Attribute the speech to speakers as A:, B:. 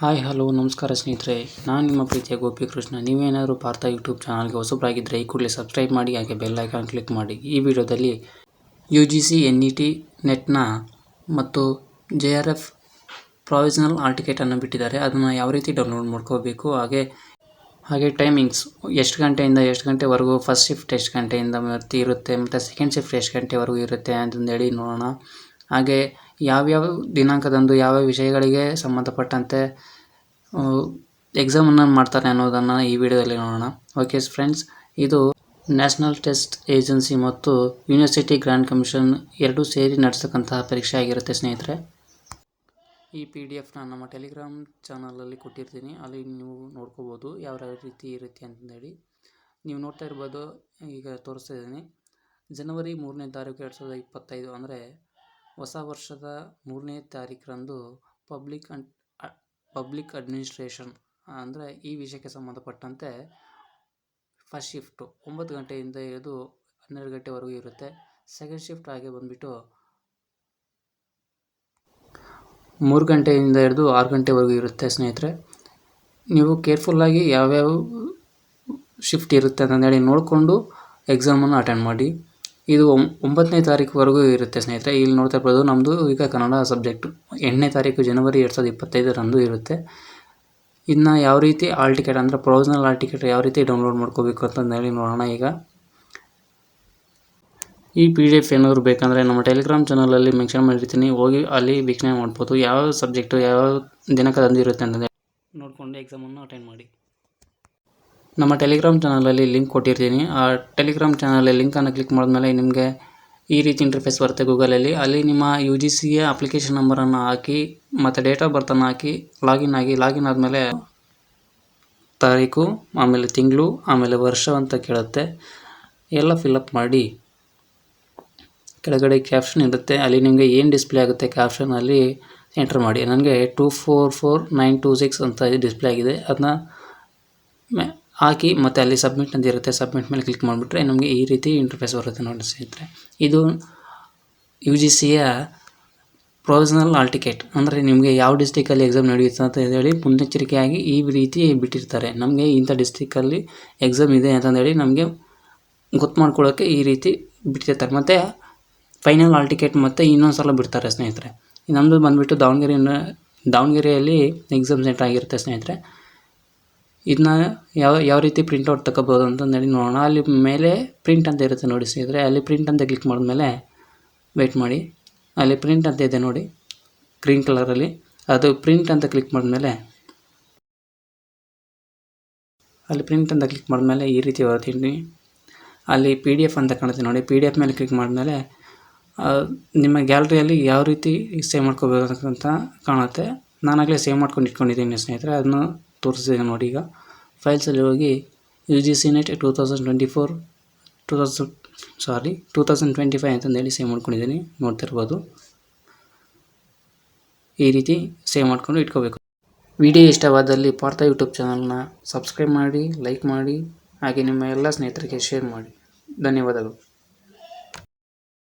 A: Hi hello ನಮಸ್ಕಾರ ಸ್ನೇಹಿತರೆ, ನಾನು ನಿಮ್ಮ ಪ್ರೀತಿಯ ಗೋಪಿಕೃಷ್ಣ. ನೀವೇನಾದರೂ ಪಾರ್ಥ ಯೂಟ್ಯೂಬ್ ಚಾನಲ್ಗೆ ಹೊಸಬರಾಗಿದ್ದರೆ ಈ ಕೂಡಲೇ ಸಬ್ಸ್ಕ್ರೈಬ್ ಮಾಡಿ, ಹಾಗೆ ಬೆಲ್ ಐಕಾನ್ ಕ್ಲಿಕ್ ಮಾಡಿ. ಈ ವಿಡಿಯೋದಲ್ಲಿ UGC NET ನೆಟ್ನ ಮತ್ತು JRF ಪ್ರಾವಿಷನಲ್ ಹಾಲ್ ಟಿಕೆಟನ್ನು ಬಿಟ್ಟಿದ್ದಾರೆ. ಅದನ್ನು ಯಾವ ರೀತಿ ಡೌನ್ಲೋಡ್ ಮಾಡ್ಕೋಬೇಕು, ಹಾಗೆ ಟೈಮಿಂಗ್ಸ್ ಎಷ್ಟು ಗಂಟೆಯಿಂದ ಎಷ್ಟು ಗಂಟೆವರೆಗೂ, ಫಸ್ಟ್ ಶಿಫ್ಟ್ ಎಷ್ಟು ಗಂಟೆಯಿಂದ ಇರುತ್ತೆ ಮತ್ತು ಸೆಕೆಂಡ್ ಶಿಫ್ಟ್ ಎಷ್ಟು ಗಂಟೆವರೆಗೂ ಇರುತ್ತೆ ಅಂತಂದೇಳಿ ನೋಡೋಣ. ಹಾಗೆ ಯಾವ್ಯಾವ ದಿನಾಂಕದಂದು ಯಾವ್ಯಾವ ವಿಷಯಗಳಿಗೆ ಸಂಬಂಧಪಟ್ಟಂತೆ ಎಕ್ಸಾಮನ್ನು ಮಾಡ್ತಾರೆ ಅನ್ನೋದನ್ನು ಈ ವಿಡಿಯೋದಲ್ಲಿ ನೋಡೋಣ. ಓಕೆ ಫ್ರೆಂಡ್ಸ್, ಇದು ನ್ಯಾಷನಲ್ ಟೆಸ್ಟ್ ಏಜೆನ್ಸಿ ಮತ್ತು ಯೂನಿವರ್ಸಿಟಿ ಗ್ರ್ಯಾಂಡ್ ಕಮಿಷನ್ ಎರಡೂ ಸೇರಿ ನಡೆಸ್ತಕ್ಕಂತಹ ಪರೀಕ್ಷೆ ಆಗಿರುತ್ತೆ ಸ್ನೇಹಿತರೆ. ಈ PDF ನಮ್ಮ ಟೆಲಿಗ್ರಾಮ್ ಚಾನಲಲ್ಲಿ ಕೊಟ್ಟಿರ್ತೀನಿ, ಅಲ್ಲಿ ನೀವು ನೋಡ್ಕೋಬೋದು ಯಾವ ರೀತಿ ಇರುತ್ತೆ ಅಂತಂದೇಳಿ. ನೀವು ನೋಡ್ತಾ ಇರ್ಬೋದು, ಈಗ ತೋರಿಸ್ತಾ ಇದ್ದೀನಿ. ಜನವರಿ 3ನೇ ತಾರೀಕು 2025 ಅಂದರೆ ಹೊಸ ವರ್ಷದ 3ನೇ ತಾರೀಕರಂದು ಪಬ್ಲಿಕ್ ಅಡ್ಮಿನಿಸ್ಟ್ರೇಷನ್ ಅಂದರೆ ಈ ವಿಷಯಕ್ಕೆ ಸಂಬಂಧಪಟ್ಟಂತೆ ಫಸ್ಟ್ ಶಿಫ್ಟು 9 ಗಂಟೆಯಿಂದ ಹಿಡಿದು 12 ಗಂಟೆವರೆಗೂ ಇರುತ್ತೆ. ಸೆಕೆಂಡ್ ಶಿಫ್ಟ್ ಹಾಗೆ ಬಂದುಬಿಟ್ಟು 3 ಗಂಟೆಯಿಂದ ಹಿಡಿದು 6 ಗಂಟೆವರೆಗೂ ಇರುತ್ತೆ ಸ್ನೇಹಿತರೆ. ನೀವು ಕೇರ್ಫುಲ್ಲಾಗಿ ಯಾವ್ಯಾವ ಶಿಫ್ಟ್ ಇರುತ್ತೆ ಅಂತಂದೇಳಿ ನೋಡಿಕೊಂಡು ಎಕ್ಸಾಮನ್ನು ಅಟೆಂಡ್ ಮಾಡಿ. ಇದು 9ನೇ ತಾರೀಕುವರೆಗೂ ಇರುತ್ತೆ ಸ್ನೇಹಿತರೆ. ಇಲ್ಲಿ ನೋಡ್ತಾ ಇರ್ಬೋದು, ನಮ್ಮದು ಈಗ ಕನ್ನಡ ಸಬ್ಜೆಕ್ಟು 8ನೇ ತಾರೀಕು ಜನವರಿ 2025ರಂದು ಇರುತ್ತೆ. ಇನ್ನು ಯಾವ ರೀತಿ ಹಾಲ್ ಟಿಕೆಟ್ ಅಂದರೆ ಪ್ರೊವಿಷನಲ್ ಹಾಲ್ ಟಿಕೆಟ್ ಯಾವ ರೀತಿ ಡೌನ್ಲೋಡ್ ಮಾಡ್ಕೋಬೇಕು ಅಂತಂದೇಳಿ ನೋಡೋಣ. ಈಗ ಈ PDF ಏನಾದರೂ ಬೇಕಂದರೆ ನಮ್ಮ ಟೆಲಿಗ್ರಾಮ್ ಚಾನಲಲ್ಲಿ ಮೆನ್ಷನ್ ಮಾಡಿರ್ತೀನಿ, ಹೋಗಿ ಅಲ್ಲಿ ವೀಕ್ಷಣೆ ಮಾಡ್ಬೋದು. ಯಾವ ಸಬ್ಜೆಕ್ಟು ಯಾವ ದಿನಾಂಕದಂದು ಇರುತ್ತೆ ಅಂತಂದೇಳಿ ನೋಡಿಕೊಂಡು ಎಕ್ಸಾಮನ್ನು ಅಟೆಂಡ್ ಮಾಡಿ. ನಮ್ಮ ಟೆಲಿಗ್ರಾಮ್ ಚಾನಲಲ್ಲಿ ಲಿಂಕ್ ಕೊಟ್ಟಿರ್ತೀನಿ. ಆ ಟೆಲಿಗ್ರಾಮ್ ಚಾನಲಲ್ಲಿ ಲಿಂಕನ್ನು ಕ್ಲಿಕ್ ಮಾಡಿದ್ಮೇಲೆ ನಿಮಗೆ ಈ ರೀತಿ ಇಂಟರ್ಫೇಸ್ ಬರುತ್ತೆ ಗೂಗಲಲ್ಲಿ. ಅಲ್ಲಿ ನಿಮ್ಮ UGCಯ ಅಪ್ಲಿಕೇಶನ್ ನಂಬರನ್ನು ಹಾಕಿ ಮತ್ತು ಡೇಟ್ ಆಫ್ ಬರ್ತನ್ನು ಹಾಕಿ ಲಾಗಿನ್ ಆದಮೇಲೆ ತಾರೀಕು, ಆಮೇಲೆ ತಿಂಗಳು, ಆಮೇಲೆ ವರ್ಷ ಅಂತ ಕೇಳುತ್ತೆ. ಎಲ್ಲ ಫಿಲಪ್ ಮಾಡಿ ಕೆಳಗಡೆ ಕ್ಯಾಪ್ಷನ್ ಇರುತ್ತೆ, ಅಲ್ಲಿ ನಿಮಗೆ ಏನು ಡಿಸ್ಪ್ಲೇ ಆಗುತ್ತೆ ಕ್ಯಾಪ್ಷನಲ್ಲಿ ಎಂಟರ್ ಮಾಡಿ. ನನಗೆ 244926 ಅಂತ ಡಿಸ್ಪ್ಲೇ ಆಗಿದೆ. ಅದನ್ನ ಹಾಕಿ ಮತ್ತು ಅಲ್ಲಿ ಸಬ್ಮಿಟ್ ಅಂತ ಇರುತ್ತೆ, ಸಬ್ಮಿಟ್ ಮೇಲೆ ಕ್ಲಿಕ್ ಮಾಡಿಬಿಟ್ರೆ ನಮಗೆ ಈ ರೀತಿ ಇಂಟರ್ಫೇಸ್ ಬರುತ್ತೆ ನೋಡಿ ಸ್ನೇಹಿತರೆ. ಇದು UGCಯ ಪ್ರೊವಿಷನಲ್ ಹಾಲ್ ಟಿಕೆಟ್ ಅಂದರೆ ನಿಮಗೆ ಯಾವ ಡಿಸ್ಟಿಕಲ್ಲಿ ಎಕ್ಸಾಮ್ ನಡೆಯುತ್ತೆ ಅಂತ ಹೇಳಿ ಮುನ್ನೆಚ್ಚರಿಕೆಯಾಗಿ ಈ ರೀತಿ ಬಿಟ್ಟಿರ್ತಾರೆ. ನಮಗೆ ಇಂಥ ಡಿಸ್ಟಿಕಲ್ಲಿ ಎಕ್ಸಾಮ್ ಇದೆ ಅಂತಂದೇಳಿ ನಮಗೆ ಗೊತ್ತು ಮಾಡ್ಕೊಳ್ಳೋಕ್ಕೆ ಈ ರೀತಿ ಬಿಟ್ಟಿರ್ತಾರೆ. ಮತ್ತು ಫೈನಲ್ ಹಾಲ್ ಟಿಕೆಟ್ ಮತ್ತು ಇನ್ನೊಂದು ಸಲ ಬಿಡ್ತಾರೆ ಸ್ನೇಹಿತರೆ. ನಮ್ಮದು ಬಂದುಬಿಟ್ಟು ದಾವಣಗೆರೆಯಲ್ಲಿ ಎಕ್ಸಾಮ್ ಸೆಂಟರ್ ಆಗಿರುತ್ತೆ ಸ್ನೇಹಿತರೆ. ಇದನ್ನ ಯಾವ ರೀತಿ ಪ್ರಿಂಟೌಟ್ ತಗೋಬೋದು ಅಂತಂದೇಳಿ ನೋಡೋಣ. ಅಲ್ಲಿ ಮೇಲೆ ಪ್ರಿಂಟ್ ಅಂತ ಇರುತ್ತೆ ನೋಡಿ ಸ್ನೇಹಿತರೆ. ಅಲ್ಲಿ ಪ್ರಿಂಟ್ ಅಂತ ಕ್ಲಿಕ್ ಮಾಡಿದ್ಮೇಲೆ ವೆಯ್ಟ್ ಮಾಡಿ, ಅಲ್ಲಿ ಪ್ರಿಂಟ್ ಅಂತ ಇದೆ ನೋಡಿ ಗ್ರೀನ್ ಕಲರಲ್ಲಿ. ಅದು ಪ್ರಿಂಟ್ ಅಂತ ಕ್ಲಿಕ್ ಮಾಡಿದ್ಮೇಲೆ ಈ ರೀತಿ ಬರ್ತೀನಿ. ಅಲ್ಲಿ PDF ಅಂತ ಕಾಣುತ್ತೆ ನೋಡಿ. PDF ಮೇಲೆ ಕ್ಲಿಕ್ ಮಾಡಿದ್ಮೇಲೆ ನಿಮ್ಮ ಗ್ಯಾಲರಿಯಲ್ಲಿ ಯಾವ ರೀತಿ ಸೇವ್ ಮಾಡ್ಕೋಬೇಕಂತ ಕಾಣುತ್ತೆ. ನಾನಾಗಲೇ ಸೇವ್ ಮಾಡ್ಕೊಂಡು ಇಟ್ಕೊಂಡಿದ್ದೀನಿ ಸ್ನೇಹಿತರೆ, ಅದನ್ನು ತೋರಿಸ್ತೀನಿ ನೋಡಿ. ಈಗ ಫೈಲ್ಸಲ್ಲಿ ಹೋಗಿ UGC NET 2025 ಅಂತಂದೇಳಿ ಸೇವ್ ಮಾಡ್ಕೊಂಡಿದ್ದೀನಿ, ನೋಡ್ತಾ ಇರ್ಬೋದು. ಈ ರೀತಿ ಸೇವ್ ಮಾಡ್ಕೊಂಡು ಇಟ್ಕೋಬೇಕು. ವಿಡಿಯೋ ಇಷ್ಟವಾದಲ್ಲಿ ಪಾರ್ಥ ಯೂಟ್ಯೂಬ್ ಚಾನಲ್ನ ಸಬ್ಸ್ಕ್ರೈಬ್ ಮಾಡಿ, ಲೈಕ್ ಮಾಡಿ, ಹಾಗೆ ನಿಮ್ಮ ಎಲ್ಲ ಸ್ನೇಹಿತರಿಗೆ ಶೇರ್ ಮಾಡಿ. ಧನ್ಯವಾದಗಳು.